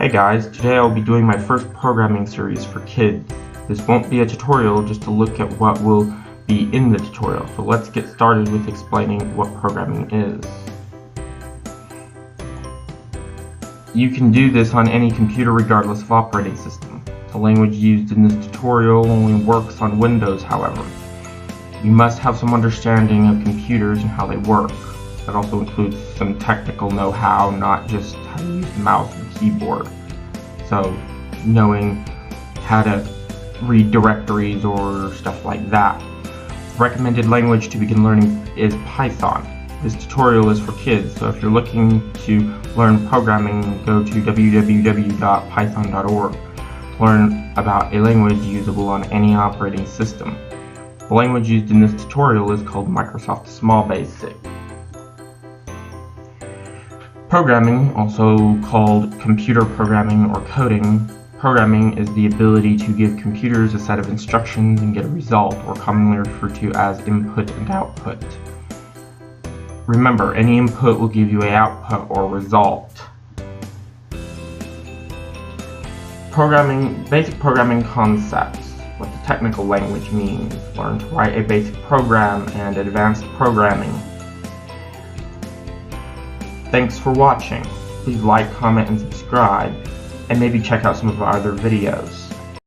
Hey guys, today I'll be doing my first programming series for kids. This won't be a tutorial, just to look at what will be in the tutorial. So let's get started with explaining what programming is. You can do this on any computer regardless of operating system. The language used in this tutorial only works on Windows, however. You must have some understanding of computers and how they work. That also includes some technical know-how, not just how to use the mouse and keyboard. So, knowing how to read directories or stuff like that. Recommended language to begin learning is Python. This tutorial is for kids, so if you're looking to learn programming, go to www.python.org to learn about a language usable on any operating system. The language used in this tutorial is called Microsoft Small Basic. Programming, also called computer programming or coding, programming is the ability to give computers a set of instructions and get a result, or commonly referred to as input and output. Remember, any input will give you an output or result. Basic programming concepts, what the technical language means, learn to write a basic program, and advanced programming. Thanks for watching. Please like, comment, and subscribe, and maybe check out some of our other videos.